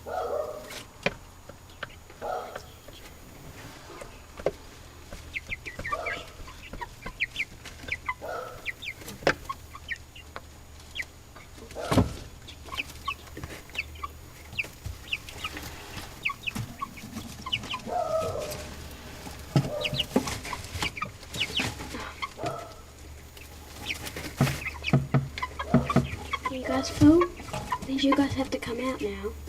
You guys full? Means you guys have to come out now.